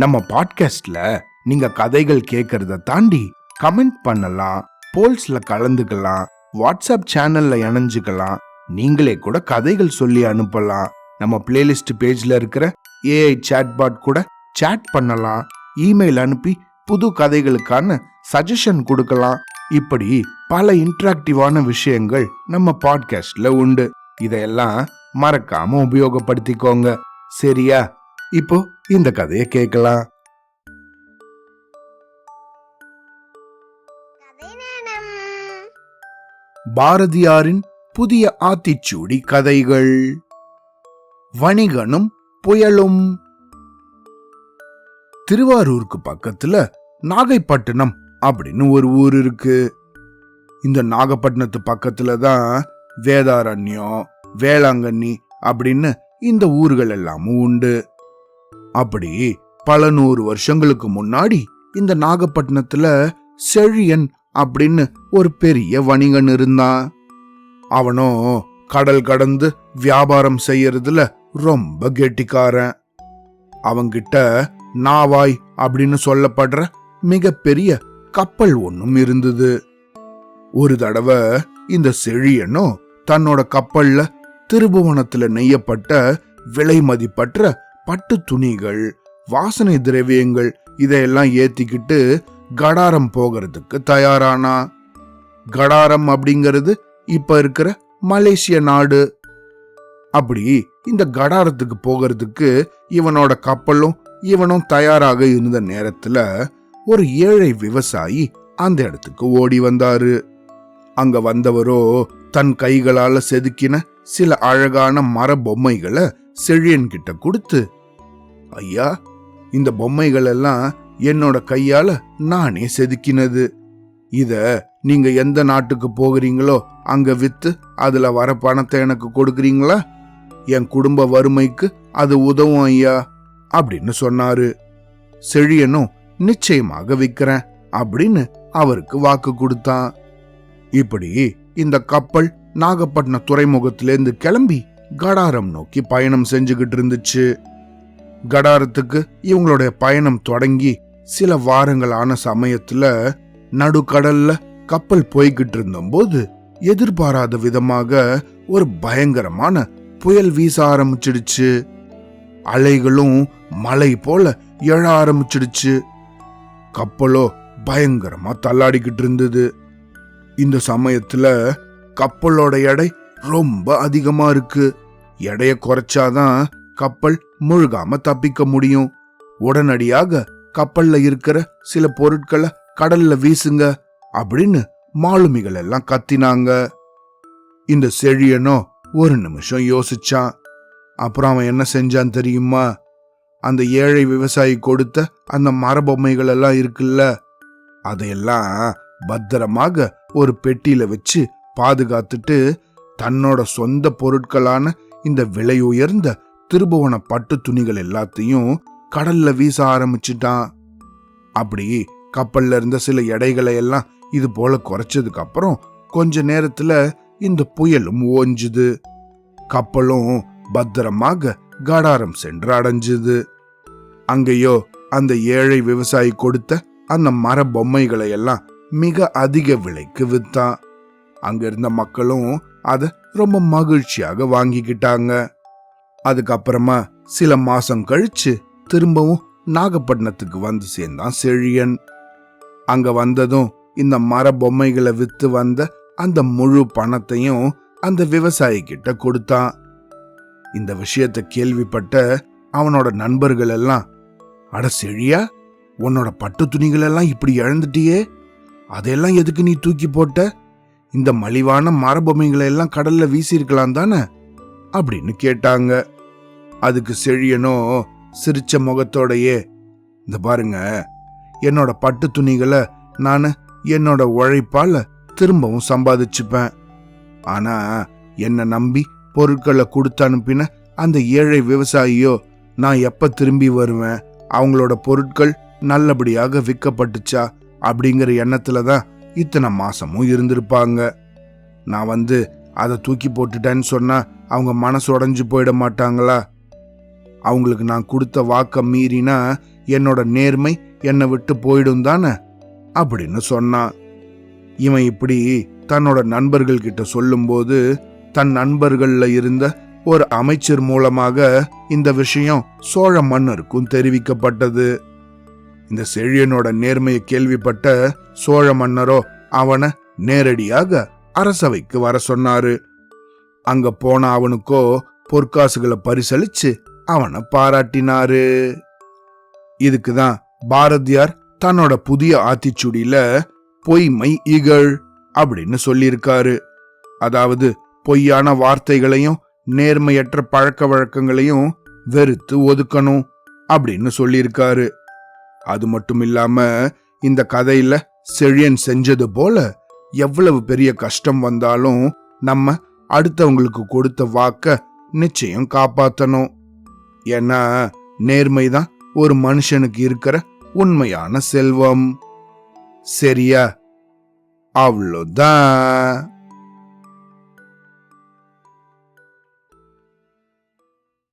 நம்ம பாட்காஸ்ட்ல நீங்க கதைகள் கேட்கறத தாண்டி கமெண்ட் பண்ணலாம், போல்ஸ்ல கலந்துக்கலாம், வாட்ஸ்அப் சேனல்ல இணைஞ்சுக்கலாம், நீங்களே கூட கதைகள் சொல்லி அனுப்பலாம். நம்ம பிளேலிஸ்ட் பேஜ்ல இருக்கிற ஏஐ சாட்பாட் கூட சாட் பண்ணலாம், இமெயில் அனுப்பி புது கதைகளுக்கான சஜஷன் கொடுக்கலாம். இப்படி பல இன்டராக்டிவான விஷயங்கள் நம்ம பாட்காஸ்ட்ல உண்டு. இதையெல்லாம் மறக்காம உபயோகப்படுத்திக்கோங்க. சரியா? இப்போ இந்த கதையை கேட்கலாம். பாரதியாரின் புதிய ஆத்திச்சூடி கதைகள். வணிகனும் புயலும். திருவாரூருக்கு பக்கத்துல நாகைப்பட்டினம் அப்படின்னு ஒரு ஊர் இருக்கு. இந்த நாகப்பட்டினத்து பக்கத்துல தான் வேதாரண்யம், வேளாங்கண்ணி அப்படின்னு இந்த ஊர்கள் எல்லாமும் உண்டு. அப்படி பல 100 வருஷங்களுக்கு முன்னாடி இந்த நாகப்பட்டினத்துல செழியன் அப்படின்னு ஒரு பெரிய வணிகன் இருந்தான். அவனும் கடல் கடந்து வியாபாரம் செய்யறதுல ரொம்ப கெட்டிக்காரன். அவங்கிட்ட நாவாய் அப்படின்னு சொல்லப்படுற மிகப்பெரிய கப்பல் ஒன்னும் இருந்தது. ஒரு தடவை இந்த செழியனும் தன்னோட கப்பல்ல திருபுவனத்துல நெய்யப்பட்ட விலை மதிப்பற்ற பட்டு துணிகள், வாசனை திரவியங்கள் இதையெல்லாம் ஏத்திக்கிட்டு கடாரம் போகிறதுக்கு தயாரானா. கடாரம் அப்படிங்கிறது இப்ப இருக்கிற மலேசிய நாடு. அப்படி இந்த கடாரத்துக்கு போகிறதுக்கு இவனோட கப்பலும் இவனும் தயாராக இருந்த நேரத்துல ஒரு ஏழை விவசாயி அந்த இடத்துக்கு ஓடி வந்தாரு. அங்க வந்தவரோ தன் கைகளால செதுக்கின சில அழகான மர பொம்மைகளை செழியன் கிட்ட கொடுத்து, ஐயா, இந்த பொம்மைகள் எல்லாம் என்னோட கையால நானே செதுக்கினது. இத நீங்க எந்த நாட்டுக்கு போகிறீங்களோ அங்க வித்து அதுல வர பணத்தை எனக்கு கொடுக்கறீங்களா? என் குடும்ப வறுமைக்கு அது உதவும் ஐயா அப்படின்னு சொன்னாரு. செழியனும் நிச்சயமாக விக்கிறேன் அப்படின்னு அவருக்கு வாக்கு கொடுத்தான். இப்படி இந்த கப்பல் நாகப்பட்டினம் துறைமுகத்திலேருந்து கிளம்பி கடாரம் நோக்கி பயணம் செஞ்சுக்கிட்டு இருந்துச்சு. கடாரத்துக்கு இவங்களுடைய பயணம் தொடங்கி சில வாரங்கள் ஆன சமயத்துல நடுக்கடல்ல கப்பல் போய்கிட்டு இருந்தபோது எதிர்பாராத விதமாக ஒரு பயங்கரமான புயல் வீச ஆரம்பிச்சிடுச்சு. அலைகளும் மலை போல எழ ஆரம்பிச்சிடுச்சு. கப்பலோ பயங்கரமா தள்ளாடிக்கிட்டு இருந்தது. இந்த சமயத்துல கப்பலோட எடை ரொம்ப அதிகமா இருக்கு. எடைய குறைச்சாதான் கப்பல் முழுகாம தப்பிக்க முடியும். உடனடியாக கப்பல்ல இருக்கிற சில பொருட்களை கடல்ல வீசுங்க அப்படின்னு மாலுமிகள் எல்லாம் கத்தினாங்க. இந்த செழியனோ ஒரு நிமிஷம் யோசிச்சான். அப்புறம் அவன் என்ன செஞ்சான் தெரியுமா? அந்த ஏழை விவசாயி கொடுத்த அந்த மரபொம்மைகள் எல்லாம் இருக்குல்ல, அதையெல்லாம் பத்திரமாக ஒரு பெட்டியில வச்சு பாதுகாத்துட்டு தன்னோட சொந்த பொருட்களான இந்த விலை உயர்ந்த திருபுவன பட்டு துணிகள் எல்லாத்தையும் கடல்ல வீச ஆரம்பிச்சுட்டான். அப்படி கப்பல்ல இருந்த சில எடைகளை எல்லாம் இது போல குறைச்சதுக்கு அப்புறம் கொஞ்ச நேரத்துல இந்த புயலும் ஓஞ்சுது. கப்பலும் பத்திரமாக கடாரம் சென்று அடைஞ்சுது. அங்கேயோ அந்த ஏழை விவசாயி கொடுத்த அந்த மர பொம்மைகளை எல்லாம் மிக அதிக விலைக்கு வித்தான். அங்க இருந்த மக்களும் அத ரொம்ப மகிழ்ச்சியாக வாங்கிக்கிட்டாங்க. அதுக்கப்புறமா சில மாசம் கழிச்சு திரும்பவும் நாகப்பட்டினத்துக்கு வந்து சேர்ந்தான் செழியன். அங்க வந்ததும் இந்த மர பொம்மைகளை வித்து வந்த அந்த முழு பணத்தையும் அந்த விவசாயி கிட்ட கொடுத்தான். இந்த விஷயத்தை கேள்விப்பட்ட அவனோட நண்பர்கள் எல்லாம், அட செழியா, உன்னோட பட்டு துணிகள் எல்லாம் இப்படி இழந்துட்டியே, அதையெல்லாம் எதுக்கு நீ தூக்கி போட்ட? இந்த மலிவான மரபொம்மைகளை எல்லாம் கடல்ல வீசிருக்கலாம் தானே அப்படின்னு கேட்டாங்க. அதுக்கு செழியனோ சிரிச்ச முகத்தோடையே, இந்த பாருங்க, என்னோட பட்டு துணிகளை நான் என்னோட உழைப்பால திரும்பவும் சம்பாதிச்சுப்பேன். ஆனா என்ன நம்பி பொருட்களை கொடுத்து அனுப்பின அந்த ஏழை விவசாயியோ நான் எப்ப திரும்பி வருவேன், அவங்களோட பொருட்கள் நல்லபடியாக விற்கப்பட்டுச்சா அப்படிங்கிற எண்ணத்துலதான் இத்தனை மாசமும் இருந்திருப்பாங்க. நான் அதை தூக்கி போட்டுட்டேன்னு சொன்னா அவங்க மனசு உடைஞ்சு போயிட மாட்டாங்களா? அவங்களுக்கு நான் கொடுத்த வாக்க மீறினா என்னோட நேர்மை என்னை விட்டு போயிடும் தானே அப்படின்னு சொன்னான். இவன் இப்படி தன்னோட நண்பர்கள் கிட்ட சொல்லும்போது தன் நண்பர்கள்ல இருந்த ஒரு அமைச்சர் மூலமாக இந்த விஷயம் சோழ மன்னருக்கும் தெரிவிக்கப்பட்டது. இந்த செழியனோட நேர்மையை கேள்விப்பட்ட சோழ மன்னரோ அவனை நேரடியாக அரசவைக்கு வர சொன்னாரு. அங்க போன அவனுக்கோ பொற்காசுகளை பரிசளிச்சு அவனை பாராட்டினாரு. இதுக்குதான் பாரதியார் தன்னோட புதிய ஆத்திச்சூடியில பொய்மை இகழ் அப்படின்னு சொல்லியிருக்காரு. அதாவது பொய்யான வார்த்தைகளையும் நேர்மையற்ற பழக்க வழக்கங்களையும் வெறுத்து ஒதுக்கணும் அப்படின்னு சொல்லியிருக்காரு. அது மட்டும் இல்லாம இந்த கதையில செழியன் செஞ்சது போல எவ்வளவு பெரிய கஷ்டம் வந்தாலும் நம்ம அடுத்தவங்களுக்கு கொடுத்த வாக்க நிச்சயம் காப்பாத்தணும். ஏன்னா நேர்மைதான் ஒரு மனுஷனுக்கு இருக்கிற உண்மையான செல்வம். சரியா? அவ்வளோதான்.